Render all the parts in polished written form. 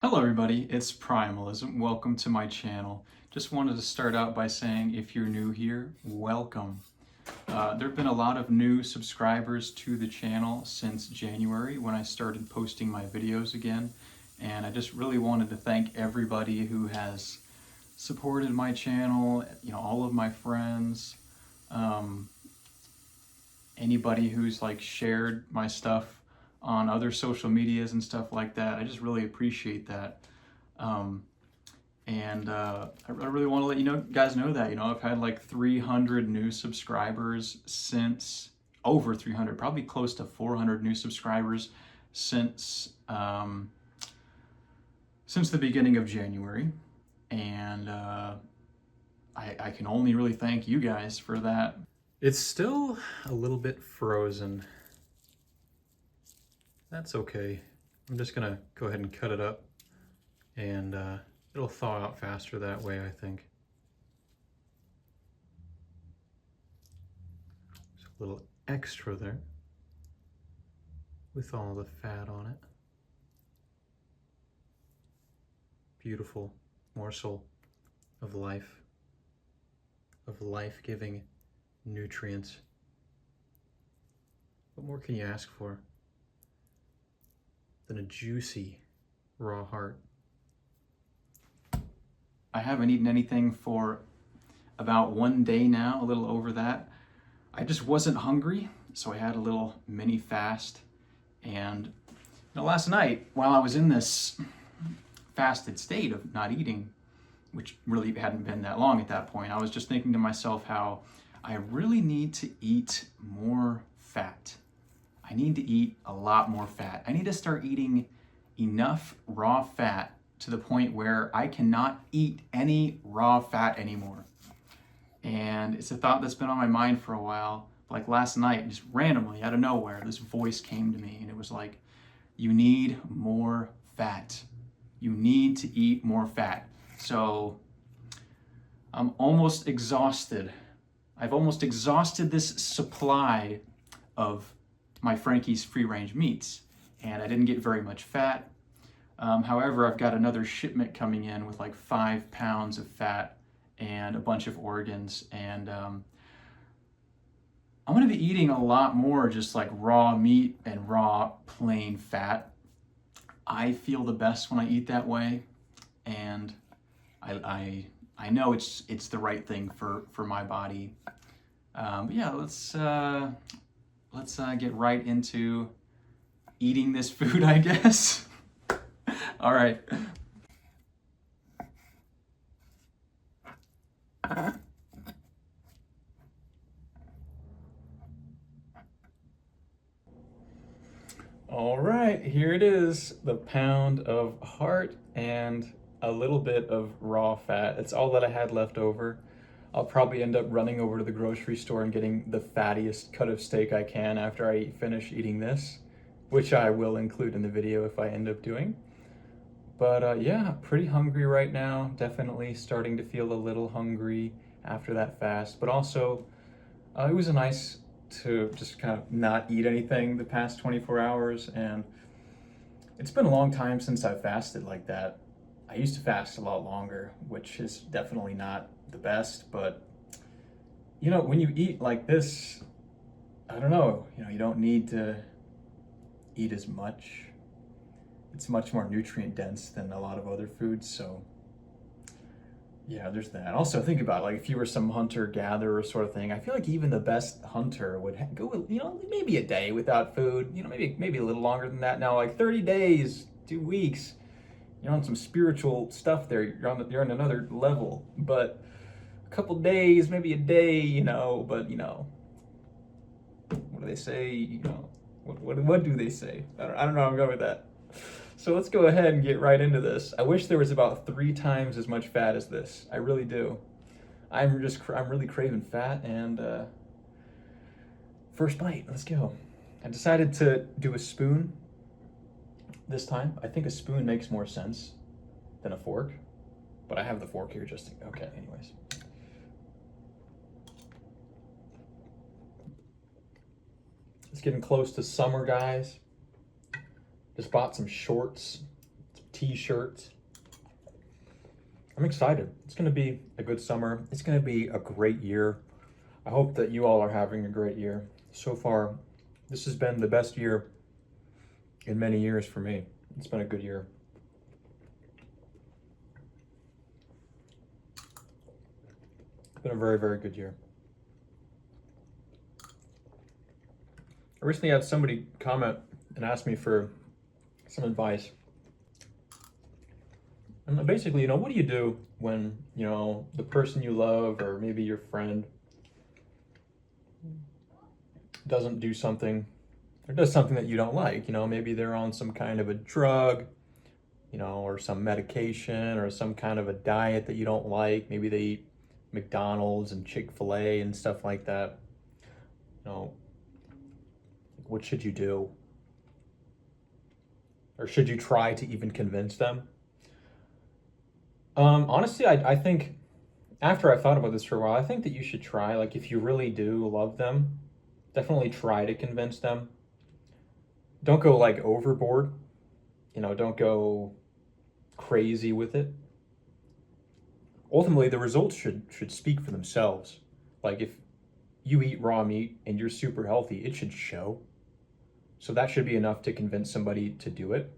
Hello everybody, it's Primalism. Welcome to my channel. Just wanted to start out by saying if you're new here, welcome. There have been a lot of new subscribers to the channel since January when I started posting my videos again, and I just really wanted to thank everybody who has supported my channel, all of my friends, anybody who's shared my stuff on other social medias and stuff like that. I just really appreciate that. I really want to let guys know that, I've had like 300 new subscribers since, over 300, probably close to 400 new subscribers since the beginning of January. And I can only really thank you guys for that. It's still a little bit frozen. That's okay. I'm just gonna go ahead and cut it up, and it'll thaw out faster that way, I think. There's a little extra there with all the fat on it. Beautiful morsel of life-giving nutrients. What more can you ask for than a juicy raw heart? I haven't eaten anything for about 1 day now, a little over that. I just wasn't hungry, so I had a little mini fast. And last night, while I was in this fasted state of not eating, which really hadn't been that long at that point, I was just thinking to myself how I really need to eat more fat. I need to eat a lot more fat. I need to start eating enough raw fat to the point where I cannot eat any raw fat anymore. And it's a thought that's been on my mind for a while. Like last night, just randomly out of nowhere, this voice came to me and it was like, you need more fat. You need to eat more fat. So I'm almost exhausted. I've almost exhausted this supply of my Frankie's free-range meats, and I didn't get very much fat. However, I've got another shipment coming in with like 5 pounds of fat and a bunch of organs, and I'm gonna be eating a lot more just like raw meat and raw plain fat. I feel the best when I eat that way, and I know it's the right thing for my body. But yeah, let's get right into eating this food, I guess. All right. All right, here it is, the pound of heart and a little bit of raw fat. It's all that I had left over. I'll probably end up running over to the grocery store and getting the fattiest cut of steak I can after I finish eating this, which I will include in the video if I end up doing. But yeah, pretty hungry right now. Definitely starting to feel a little hungry after that fast. But also, it was nice to just kind of not eat anything the past 24 hours. And it's been a long time since I've fasted like that. I used to fast a lot longer, which is definitely not the best, but when you eat like this, I don't know, you don't need to eat as much. It's much more nutrient dense than a lot of other foods, so yeah, there's that. Also, think about like if you were some hunter-gatherer sort of thing, I feel like even the best hunter would go, maybe a day without food, maybe a little longer than that. Now, like 30 days, 2 weeks, you're on some spiritual stuff there. You're on another level, but a couple days, maybe a day, but what do they say? What do they say? I don't know. I'm going with that. So let's go ahead and get right into this. I wish there was about 3 times as much fat as this. I really do. I'm really craving fat, and first bite. Let's go. I decided to do a spoon this time. I think a spoon makes more sense than a fork, but I have the fork here just okay, anyways. It's getting close to summer, guys. Just bought some shorts, some t-shirts. I'm excited. It's going to be a good summer. It's going to be a great year. I hope that you all are having a great year. So far, this has been the best year in many years for me. It's been a good year. It's been a very, very good year. I recently had somebody comment and ask me for some advice. And basically, what do you do when, the person you love or maybe your friend doesn't do something or does something that you don't like? Maybe they're on some kind of a drug, or some medication or some kind of a diet that you don't like. Maybe they eat McDonald's and Chick-fil-A and stuff like that. What should you do? Or should you try to even convince them? Honestly, I think after I thought about this for a while, I think that you should try. Like, if you really do love them, definitely try to convince them. Don't go like overboard. Don't go crazy with it. Ultimately, the results should speak for themselves. Like, if you eat raw meat and you're super healthy, it should show. So that should be enough to convince somebody to do it,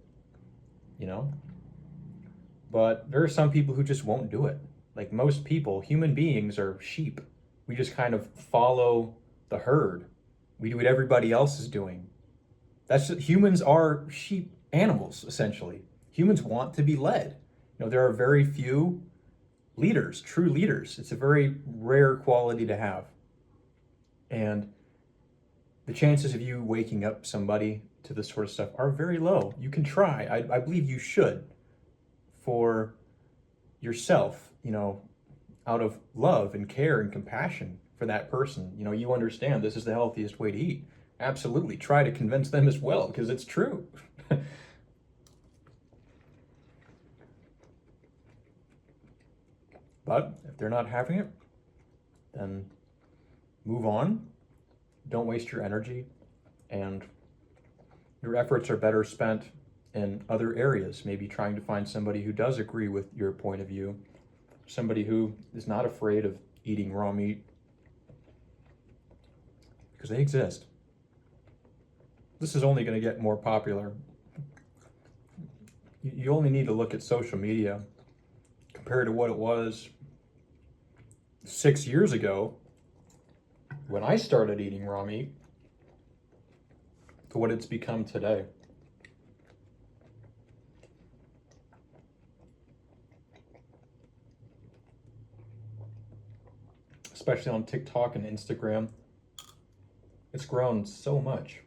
But there are some people who just won't do it. Like, most people, human beings are sheep. We just kind of follow the herd. We do what everybody else is doing. Humans are sheep animals, essentially. Humans want to be led. There are very few leaders, true leaders. It's a very rare quality to have. And the chances of you waking up somebody to this sort of stuff are very low. You can try. I believe you should, for yourself, out of love and care and compassion for that person. You understand this is the healthiest way to eat. Absolutely. Try to convince them as well, because it's true. But if they're not having it, then move on. Don't waste your energy, and your efforts are better spent in other areas, maybe trying to find somebody who does agree with your point of view, somebody who is not afraid of eating raw meat, because they exist. This is only going to get more popular. You only need to look at social media compared to what it was 6 years ago when I started eating raw meat to what it's become today. Especially on TikTok and Instagram. It's grown so much.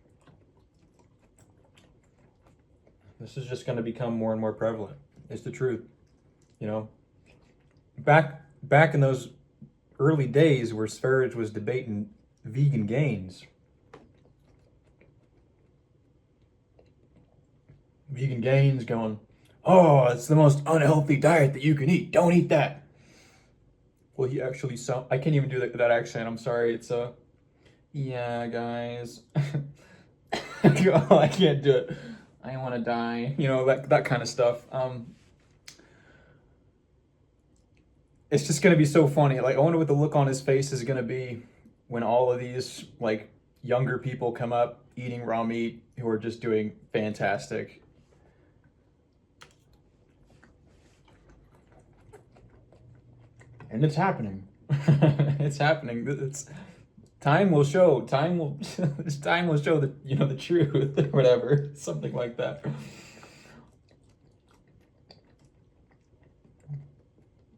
This is just going to become more and more prevalent. It's the truth. Back in those early days where Sverige was debating vegan gains, going, oh, it's the most unhealthy diet that you can eat. Don't eat that. Well, he actually I can't even do that accent. I'm sorry. It's yeah, guys. Oh, I can't do it. I want to die. That kind of stuff. It's just going to be so funny. Like, I wonder what the look on his face is going to be when all of these, like, younger people come up eating raw meat who are just doing fantastic. And it's happening. It's happening. Time will show. Time will show the the truth or whatever. Something like that.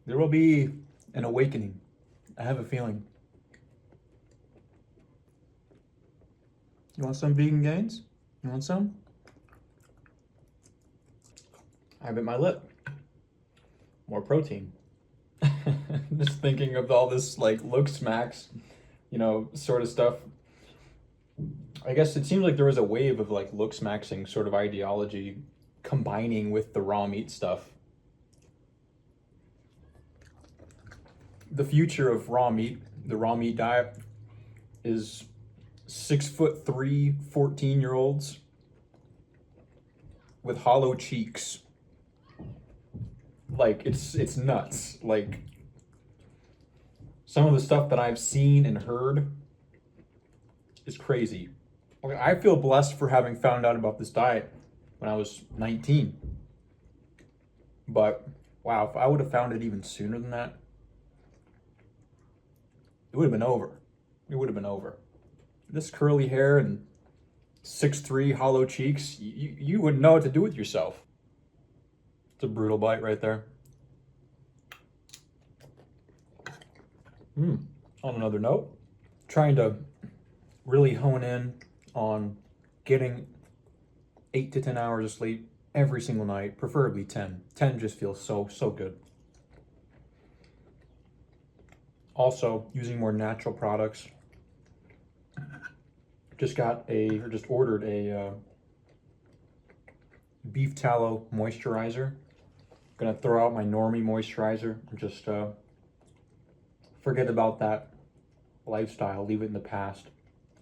There will be an awakening. I have a feeling. You want some vegan gains? You want some? I bit my lip. More protein. Just thinking of all this like Lookmaxing, sort of stuff. I guess it seems like there was a wave of like Lookmaxing sort of ideology combining with the raw meat stuff. The future of raw meat, the raw meat diet, is 6'3", 14-year-olds with hollow cheeks Like, it's nuts. Like, some of the stuff that I've seen and heard is crazy. Okay, I feel blessed for having found out about this diet when I was 19. But wow, if I would have found it even sooner than that, it would have been over. It would have been over. This curly hair and 6'3" hollow cheeks, you wouldn't know what to do with yourself. It's a brutal bite right there. On another note, trying to really hone in on getting 8 to 10 hours of sleep every single night, preferably 10. 10 just feels so good. Also, using more natural products. Just ordered a beef tallow moisturizer. Gonna throw out my normie moisturizer and just forget about that lifestyle, leave it in the past.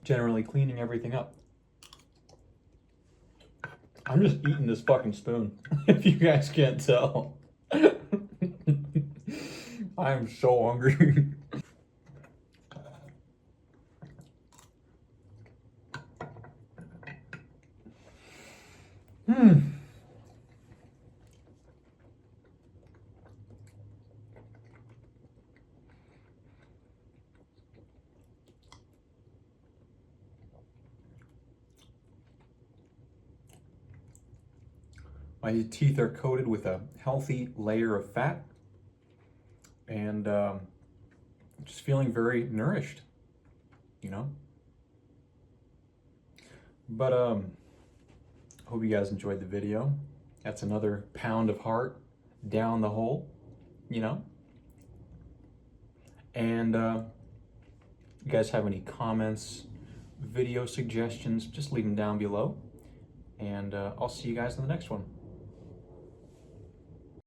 Generally cleaning everything up. I'm just eating this fucking spoon, if you guys can't tell. I'm so hungry. My teeth are coated with a healthy layer of fat, and just feeling very nourished, you know? But hope you guys enjoyed the video. That's another pound of heart down the hole, you know? And you guys have any comments, video suggestions, just leave them down below. And I'll see you guys in the next one.